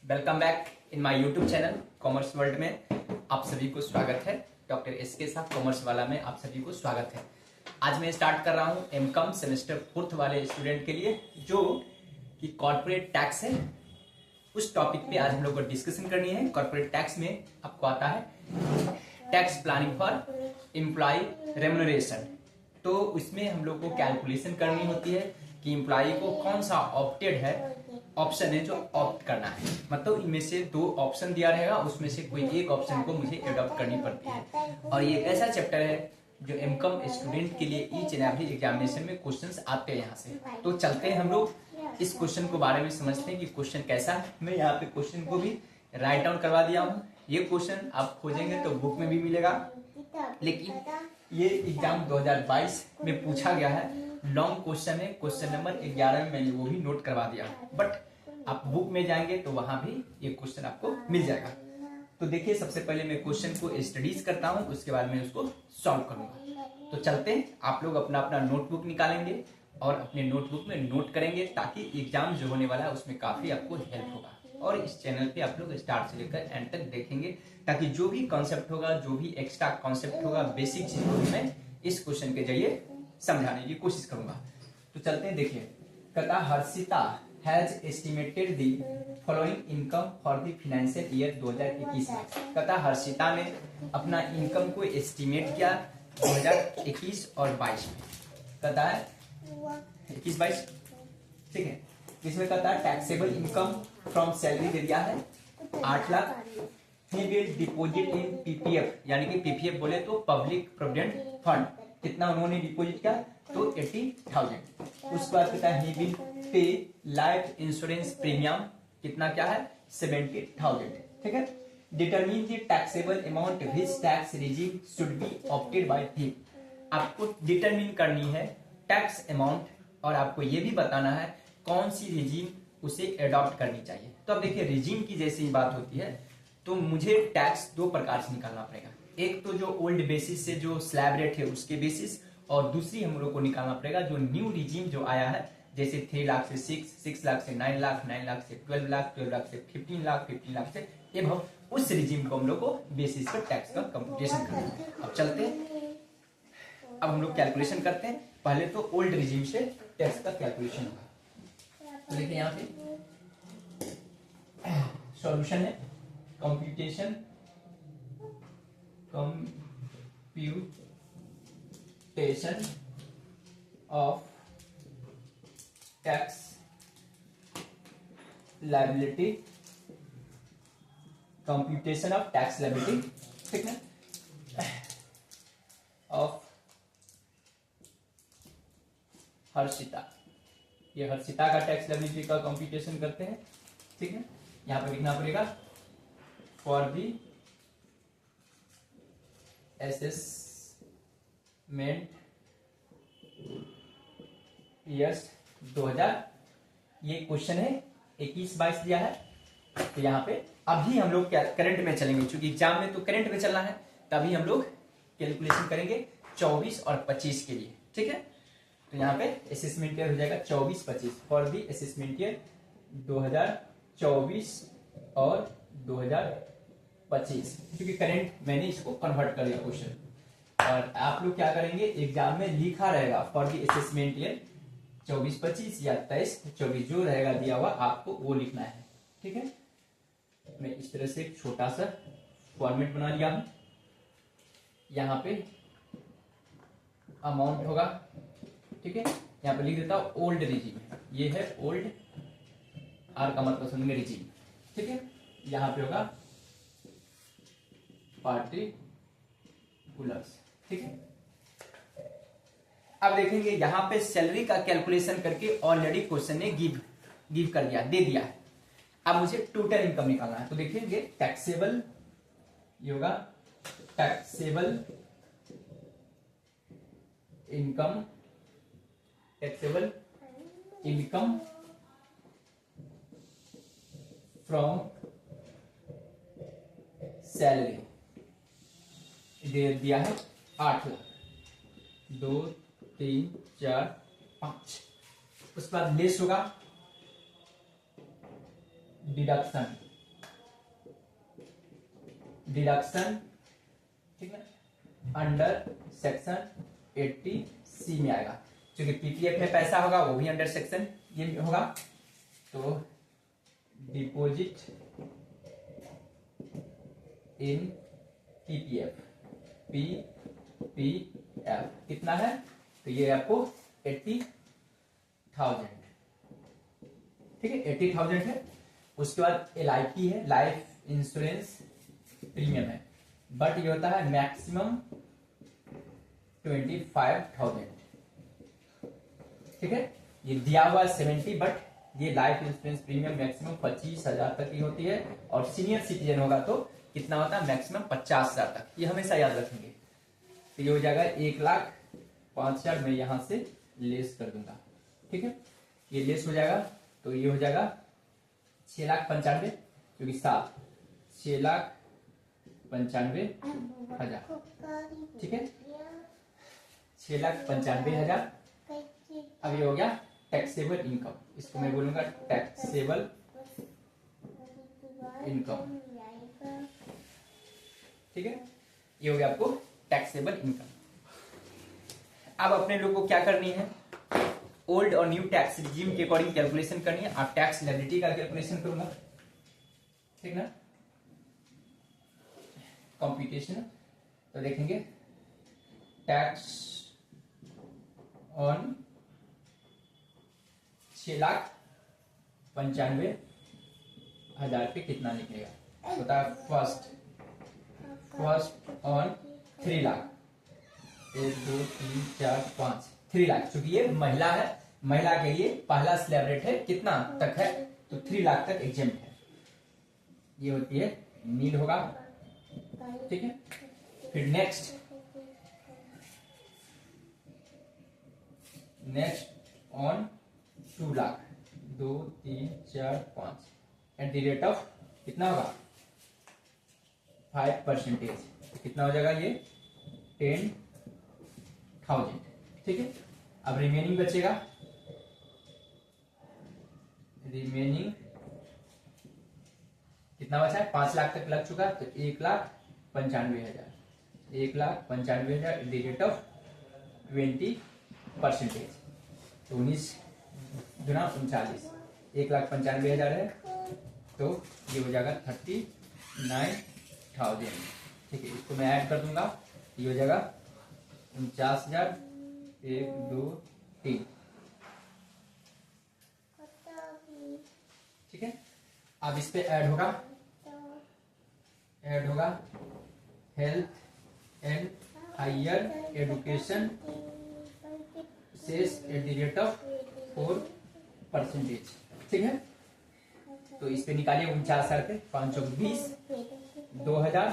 Welcome back in my YouTube channel commerce world में आप सभी को स्वागत है। डॉक्टर एसके साहब कॉमर्स वाला में आप सभी को स्वागत है। आज मैं स्टार्ट कर रहा हूं एमकॉम सेमेस्टर 4th वाले स्टूडेंट के लिए जो कि कॉर्पोरेट टैक्स है। उस टॉपिक पे आज हम लोग को डिस्कशन करनी है। कॉर्पोरेट टैक्स में आपको आता है tax planning for employee remuneration. तो इसमें हम लोग को कैलकुलेशन करनी होती है कि एम्प्लॉय को कौन सा ऑप्टेड है, ऑप्शन है जो ऑप्ट करना है। मतलब इनमें से दो ऑप्शन दिया रहेगा, उसमें से कोई एक ऑप्शन को मुझे एडॉप्ट करनी पड़ती है। और ये एक ऐसा चैप्टर है जो एमकॉम स्टूडेंट के लिए ईच एंड एवरी एग्जामिनेशन में क्वेश्चंस आते हैं यहाँ से। तो चलते हैं हम लोग इस क्वेश्चन को बारे में समझते हैं कि क्वेश्चन कैसा है। मैं यहाँ पे क्वेश्चन को भी राइट डाउन करवा दिया हूँ। ये क्वेश्चन आप खोजेंगे तो बुक में भी मिलेगा, लेकिन ये एग्जाम 2022 में पूछा गया है। लॉन्ग क्वेश्चन है, क्वेश्चन नंबर 11 में मैंने वो भी नोट करवा दिया, बट आप बुक में जाएंगे तो वहां भी ये क्वेश्चन आपको मिल जाएगा। तो देखिए, सबसे पहले मैं क्वेश्चन को स्टडीज करता हूं, उसके बाद में उसको सॉल्व करूंगा। तो चलते हैं, आप लोग अपना अपना नोटबुक निकालेंगे और अपने नोटबुक में नोट करेंगे ताकि एग्जाम जो होने वाला है उसमें काफी आपको हेल्प होगा। और इस चैनल पे आप लोग स्टार्ट से लेकर एंड तक देखेंगे ताकि जो भी कॉन्सेप्ट होगा, जो भी एक्स्ट्रा कॉन्सेप्ट होगा, बेसिक चीज होगी, मैं इस क्वेश्चन के जरिए समझाने की कोशिश करूंगा। तो चलते हैं, देखिए, कहता Harshita has estimated the following income for the financial year 2021 में। कहता हर्षिता ने अपना इनकम को एस्टिमेट किया 2021 और 22 में। कहता है 21-22, ठीक है। इसमें कहता है टैक्सेबल इनकम फ्रॉम सैलरी दे दिया है 8 lakh. He will deposit in PPF, यानी कि पीपीएफ बोले तो पब्लिक प्रोविडेंट फंड। कितना उन्होंने डिपॉजिट किया? तो 80,000। उसके बाद कहता है ही विल पे लाइफ इंश्योरेंस प्रीमियम। कितना क्या है? 70,000, ठीक है। Determine the taxable amount which tax regime should be opted by him. आपको डिटरमिन करनी है टैक्स अमाउंट और आपको ये भी बताना है कौन सी रेजिम उसे एडॉप्ट करनी चाहिए। तो अब देखिए, रेजिम की जैसी ही बात होती है तो मुझे टैक्स दो प्रकार से निकालना पड़ेगा। एक तो जो ओल्ड बेसिस से जो स्लैब रेट है उसके बेसिस, और दूसरी हम लोग को निकालना पड़ेगा जो न्यू रिजीम जो आया है, जैसे 3 लाख से 6 लाख से 9 लाख, 9 लाख से 12 लाख, 12 लाख से 15 लाख, 15 लाख से एबव, उस रिजीम को हम लोग को बेसिस पर टैक्स का कंप्यूटेशन करना है। अब चलते हैं, अब हम लोग कैलकुलेशन करते हैं। पहले तो ओल्ड रिजीम से टैक्स का कैलकुलेशन होगा। तो देखिए यहाँ पे सॉल्यूशन है computation of tax liability, computation of tax liability, ठीक है, ऑफ हर्षिता। ये हर्षिता का टैक्स लायबिलिटी का कंप्यूटेशन करते हैं, ठीक है। यहां पर लिखना पड़ेगा फॉर दी असेसमेंट ईयर्स 2000। ये क्वेश्चन है 21-22 दिया है। तो यहाँ पे अभी हम लोग क्या करंट में चलेंगे, क्योंकि एग्जाम में तो करंट में चलना है, तभी हम लोग कैलकुलेशन करेंगे 24 और 25 के लिए, ठीक है। तो यहाँ पे असेसमेंट ईयर हो जाएगा 24-25 फॉर दी असेसमेंट ईयर 2024 और 2025, क्योंकि करंट मैंने इसको कन्वर्ट कर लिया क्वेश्चन। और आप लोग क्या करेंगे, एग्जाम में लिखा रहेगा फॉर दी असेसमेंट ईयर 24-25 या 23-24, जो रहेगा दिया हुआ आपको वो लिखना है, ठीक है। मैं इस तरह से एक छोटा सा फॉर्मेट बना लिया हूं। यहाँ पे अमाउंट होगा, ठीक है। यहाँ पे लिख देता हूं ओल्ड रिजीम, ये है ओल्ड, आर का मतलब समझेंगे रिजीम, ठीक है। यहाँ पे होगा पार्टिकुलर्स, ठीक है। अब देखेंगे यहाँ पे सैलरी का कैलकुलेशन करके ऑलरेडी क्वेश्चन ने गिव कर दिया, दे दिया है। अब मुझे टोटल इनकम निकालना है। तो देखेंगे टैक्सेबल, ये होगा taxable income, taxable income from salary, दे दिया है 8 लाख, 2, 3, 4, 5। उसके बाद लेस होगा डिडक्शन, डिडक्शन, ठीक है, अंडर सेक्शन 80C में आएगा। क्योंकि पीपीएफ में पैसा होगा वो भी अंडर सेक्शन ये होगा। तो डिपॉजिट इन पीपीएफ, पीपीएफ कितना है, तो ये आपको 80,000, ठीक है, 80,000 है। उसके बाद LIP है, लाइफ इंश्योरेंस प्रीमियम है, बट ये होता है मैक्सिमम 25,000, ठीक है। ये दिया हुआ 70, बट ये लाइफ इंश्योरेंस प्रीमियम मैक्सिमम 25,000 तक की होती है। और सीनियर सिटीजन होगा तो कितना होता है, मैक्सिमम 50,000 तक। ये हमेशा याद रखेंगे। तो ये हो जाएगा 1,05,000, मैं यहां से लेस कर दूंगा, ठीक है। ये लेस हो जाएगा तो ये हो जाएगा 6,95,000, क्योंकि 6,95,000, ठीक है, 6,95,000। अब ये हो गया टैक्सेबल इनकम, इसको मैं बोलूंगा टैक्सेबल इनकम, ठीक है। ये हो गया आपको टैक्सेबल इनकम। अब अपने लोग को क्या करनी है, ओल्ड और न्यू टैक्स रिजीम के अकॉर्डिंग कैलकुलेशन करनी है। आप टैक्स लायबिलिटी का कैलकुलेशन करूंगा, ठीक ना, कंप्यूटेशन। तो देखेंगे टैक्स ऑन 6,95,000 पे कितना निकलेगा, होता है फर्स्ट ऑन 3 लाख, 1 2 3 4 5, 3 लाख। चूंकि ये महिला है, महिला के लिए पहला स्लैब रेट है कितना तक है, तो 3 लाख तक एग्जेम्प्ट है। ये होती है नीड होगा, ठीक है। फिर next on 2 lakh, 2 3 4 5 eight the rate of कितना होगा 5%, कितना हो जाएगा ये 10,000, ठीक है। अब रिमेनिंग बचेगा, रिमेनिंग कितना बचा है, 5 लाख तक लग चुका, तो 1,95,000, 1,95,000 एट द रेट ऑफ 20%, तो 19 गुना 39, 1,95,000 है, तो ये हो जाएगा 39,000, ठीक है। इसको मैं ऐड कर दूंगा, ये हो जाएगा 49,000, 1 2 3, ठीक है। अब इस पे ऐड होगा health and higher education cess at the rate of 4%, ठीक है। तो इस पे निकालिए 49,000 पे 5 चौक 20, 2,000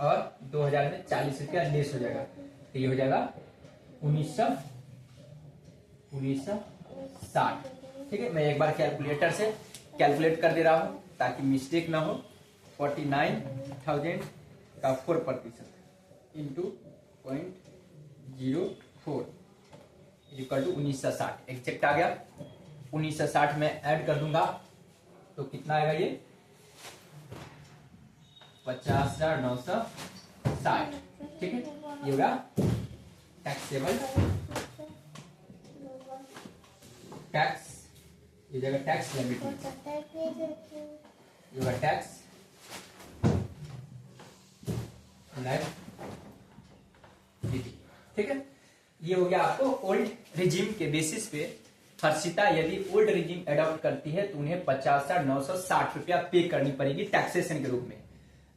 और 2,000 में 40 रुपया लेस हो जाएगा, तो ये हो जाएगा 1960, ठीक है। मैं एक बार कैलकुलेटर से कैलकुलेट कर दे रहा हूं ताकि मिस्टेक ना हो। 49,000 का 4% इंटू 0.04 इक्वल टू 1960, एग्जैक्ट आ गया। 1960 में ऐड कर दूंगा तो कितना आएगा, ये 50,960, ठीक है। ये होगा टैक्सेबल टैक्स, ये जगह टैक्स लायबिलिटी, ये होगा टैक्स लायबिलिटी, ठीक है। ये हो गया आपको ओल्ड रिजीम के बेसिस पे। हर्षिता यदि ओल्ड रिजीम एडॉप्ट करती है तो उन्हें 50,960 रुपया पे करनी पड़ेगी टैक्सेशन के रूप में।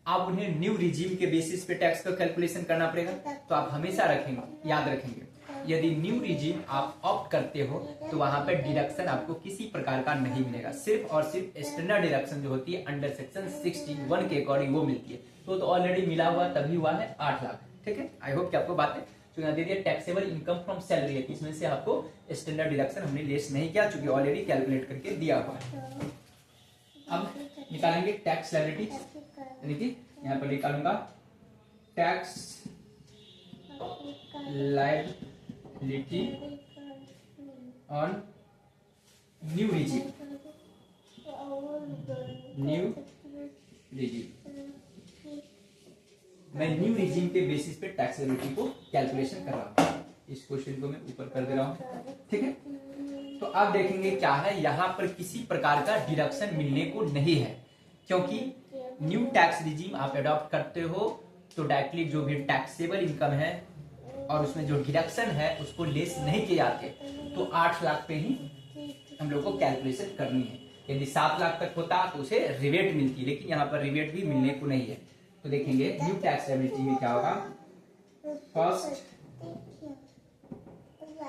अब उन्हें न्यू रिजीम के बेसिस पे टैक्स का कैलकुलेशन करना पड़ेगा। तो आप हमेशा रखेंगे, याद रखेंगे, यदि न्यू रिजीम आप ऑप्ट करते हो तो वहां पे डिडक्शन आपको किसी प्रकार का नहीं मिलेगा, सिर्फ और सिर्फ स्टैंडर्ड डिडक्शन जो होती है अंडर सेक्शन 61 के अकॉर्डिंग वो मिलती है। तो ऑलरेडी मिला हुआ तभी हुआ है 8 लाख, ठीक है। आई होप कि आपको बातें दे दिया। टैक्सेबल इनकम फ्रॉम सैलरी है, इसमें से आपको स्टैंडर्ड डिडक्शन हमने लेस नहीं किया क्योंकि ऑलरेडी कैलकुलेट करके दिया हुआ है। अब निकालेंगे टैक्स लायबिलिटी, यानी कि यहाँ पर निकालूंगा tax liability on new regime, मैं न्यू रिजीम के बेसिस पे टैक्स लायबिलिटी को कैलकुलेशन कर रहा हूँ। इस क्वेश्चन को मैं ऊपर कर दे रहा हूँ, ठीक है। तो आप देखेंगे क्या है, यहाँ पर किसी प्रकार का डिडक्शन मिलने को नहीं है, क्योंकि न्यू टैक्स रिजीम आप अडॉप्ट करते हो तो डायरेक्टली जो भी टैक्सेबल इनकम है और उसमें जो डिडक्शन है उसको लेस नहीं किए जाते, तो 8 लाख पे ही हम लोग को कैलकुलेशन करनी है। यदि 7 लाख तक होता तो उसे रिबेट मिलती, लेकिन यहाँ पर रिबेट भी मिलने को नहीं है। तो देखेंगे न्यू टैक्स लायबिलिटी में क्या होगा।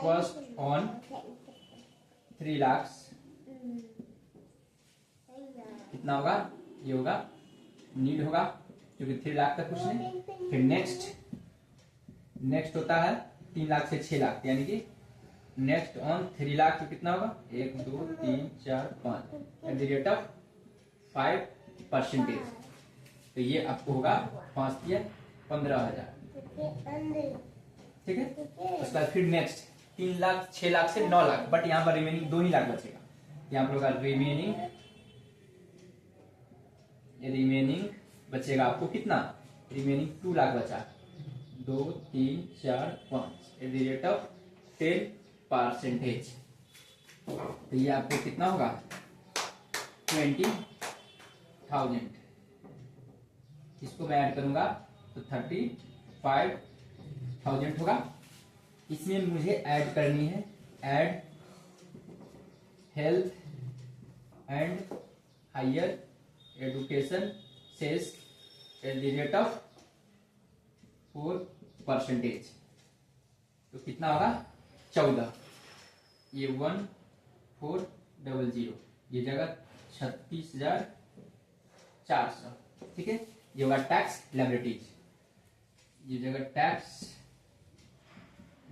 फर्स्ट ऑन 3 लाख कितना होगा, ये होगा नीड होगा, क्योंकि 3 लाख तक कुछ नहीं। फिर नेक्स्ट होता है 3 लाख से 6 लाख, यानी कि नेक्स्ट ऑन 3 लाख तो कितना होगा 1 2 3 4 5 एट द रेट ऑफ 5%। तो ये आपको होगा 5 या 15,000, ठीक है। उसके बाद फिर नेक्स्ट 3 लाख 6 लाख से 9 लाख, बट यहाँ पर रिमेनिंग 2 ही लाख बचेगा। यहाँ पर होगा रिमेनिंग बचेगा आपको कितना, रिमेनिंग 2 लाख बचा, 2 3 4 5 एट द रेट ऑफ 10%। तो ये आपको कितना होगा 20,000। इसको मैं ऐड करूंगा तो 35,000 होगा। इसमें मुझे ऐड करनी है add health and higher education cess at the rate of 4%। तो कितना होगा 14, ये 1400, ये जगह 36,400, ठीक है। ये होगा टैक्स लायबिलिटीज, ये जगह टैक्स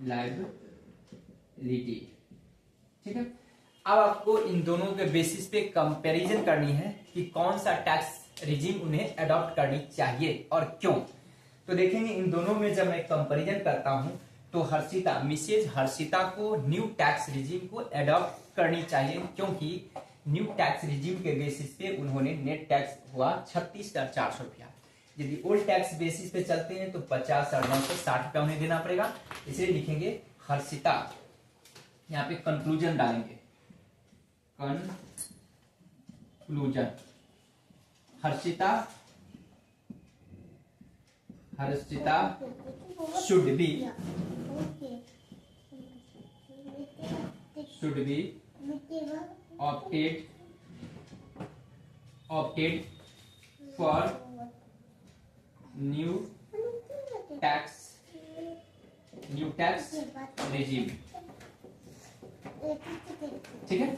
लायबिलिटी, ठीक है। अब आपको इन दोनों के बेसिस पे कंपैरिजन करनी है कि कौन सा टैक्स रिजीम उन्हें अडॉप्ट करनी चाहिए और क्यों। तो देखेंगे इन दोनों में जब मैं कंपैरिजन करता हूं तो मिसेज हर्षिता को न्यू टैक्स रिजीम को अडॉप्ट करनी चाहिए, क्योंकि न्यू टैक्स रिजीम के बेसिस पे उन्होंने नेट टैक्स हुआ 36,400 रुपया। यदि ओल्ड टैक्स बेसिस पे चलते हैं तो 50,960 रुपया उन्हें देना पड़ेगा। इसलिए लिखेंगे हर्षिता, यहाँ पे कंक्लूजन डालेंगे, conclusion Harshita should be opted for new tax regime, ठीक है।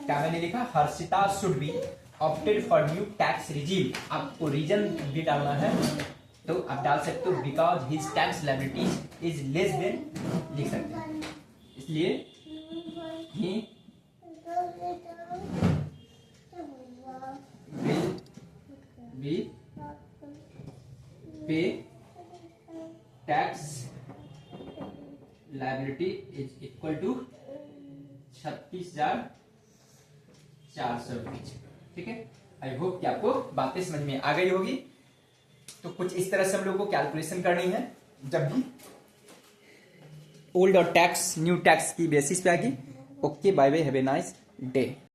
क्या मैंने लिखा, Harshita should be opted for new tax regime. आपको रीजन भी डालना है, तो आप डाल सकते हो because his tax liabilities is less than, लिख सकते हैं। इसलिए ही will pay tax liability is equal to 36,400 rupees, ठीक है। आई होप कि आपको बातें समझ में आ गई होगी। तो कुछ इस तरह से हम लोग को कैलकुलेशन करनी है जब भी ओल्ड और टैक्स न्यू टैक्स की बेसिस पे आएगी। Okay, bye bye, have a nice day.